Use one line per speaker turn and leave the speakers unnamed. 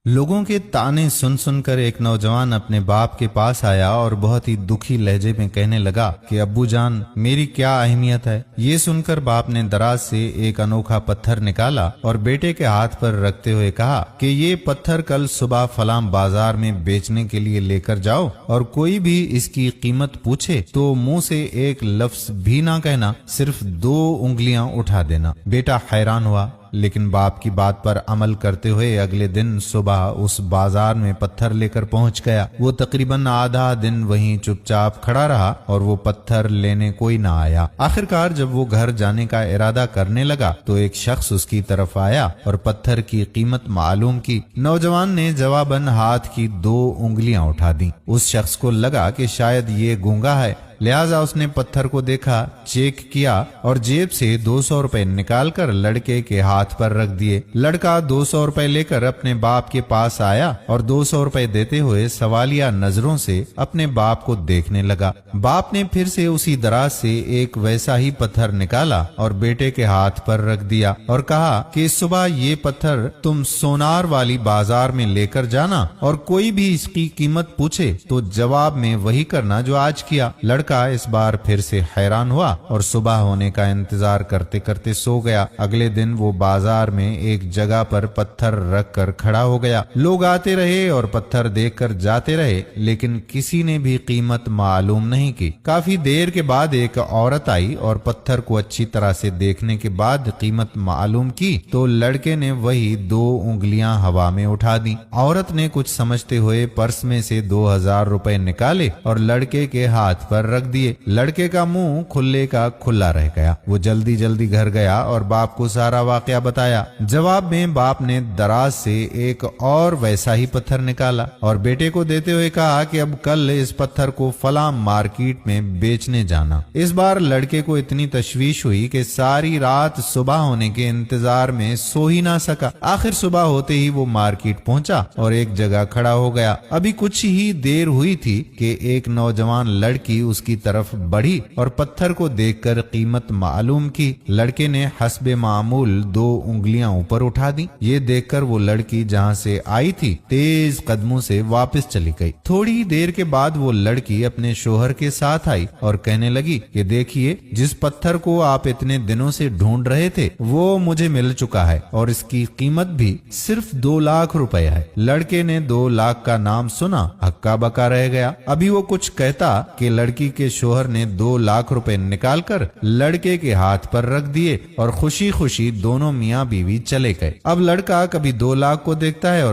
لوگوں کے ताने सुन सुन कर एक नौजवान अपने बाप के पास आया और बहुत ही दुखी लहजे में कहने लगा कि अब्बू जान, मेरी क्या अहमियत है। ये सुनकर बाप ने दराज से एक अनोखा पत्थर निकाला और बेटे के हाथ पर रखते हुए कहा कि ये पत्थर कल सुबह फलां बाजार में बेचने के लिए लेकर जाओ और कोई भी इसकी कीमत पूछे तो मुंह से एक लफ्ज भी ना कहना, सिर्फ 2 उंगलियां उठा देना। बेटा हैरान हुआ, लेकिन बाप की बात पर अमल करते हुए अगले दिन सुबह उस बाजार में पत्थर लेकर पहुंच गया। वो तकरीबन आधा दिन वहीं चुपचाप खड़ा रहा और वो पत्थर लेने कोई ना आया। आखिरकार जब वो घर जाने का इरादा करने लगा तो एक शख्स उसकी तरफ आया और पत्थर की कीमत मालूम की। नौजवान ने जवाबन हाथ की 2 उंगलियां उठा दी। उस शख्स को लगा कि शायद ये गूंगा है, लिहाजा उसने पत्थर को देखा, चेक किया और जेब से 200 रुपए निकालकर लड़के के हाथ पर रख दिए। लड़का 200 रुपए लेकर अपने बाप के पास आया और 200 रुपए देते हुए सवालिया नजरों से अपने बाप को देखने लगा। बाप ने फिर से उसी दराज से एक वैसा ही पत्थर निकाला और बेटे के हाथ पर रख दिया और कहा कि सुबह ये पत्थर तुम सोनार वाली बाजार में लेकर जाना और कोई भी इसकी कीमत पूछे तो जवाब में वही करना जो आज किया। लड़का इस बार फिर से हैरान हुआ और सुबह होने का इंतजार करते करते सो गया। अगले दिन वो बाजार में एक जगह पर पत्थर रख कर खड़ा हो गया। लोग आते रहे और पत्थर देखकर जाते रहे, लेकिन किसी ने भी कीमत मालूम नहीं की। काफी देर के बाद एक औरत आई और पत्थर को अच्छी तरह से देखने के बाद कीमत मालूम की तो लड़के ने वही 2 उंगलियां हवा में उठा दी। औरत ने कुछ समझते हुए पर्स में से 2000 रुपए निकाले और लड़के के हाथ पर रख दिए। लड़के का मुंह खुले का खुला रह गया। वो जल्दी जल्दी घर गया और बाप को सारा वाकया बताया। जवाब में बाप ने दराज से एक और वैसा ही पत्थर निकाला और बेटे को देते हुए कहा कि अब कल इस पत्थर को फलां मार्केट में बेचने जाना। इस बार लड़के को इतनी तशवीश हुई कि सारी रात सुबह होने के इंतजार में सो ही ना सका। आखिर सुबह होते ही वो मार्केट पहुंचा और एक जगह खड़ा हो गया। अभी कुछ ही देर हुई थी कि एक नौजवान लड़की उसकी तरफ बढ़ी और पत्थर को देखकर कीमत मालूम की। लड़के ने हस्बे मामूल 2 उंगलियां ऊपर उठा दी। ये देखकर वो लड़की जहां से आई थी तेज कदमों से वापस चली गई। थोड़ी देर के बाद वो लड़की अपने शोहर के साथ आई और कहने लगी कि देखिए, जिस पत्थर को आप इतने दिनों से ढूंढ रहे थे वो मुझे मिल चुका है और इसकी कीमत भी सिर्फ 2 लाख रुपए है। लड़के ने 2 लाख का नाम सुना, हक्का बक्का रह गया। अभी वो कुछ कहता कि लड़की के शोहर ने 2 लाख रुपए निकालकर लड़के के हाथ पर रख दिए और खुशी खुशी दोनों मियां बीवी चले गए। अब लड़का कभी 2 लाख को देखता है और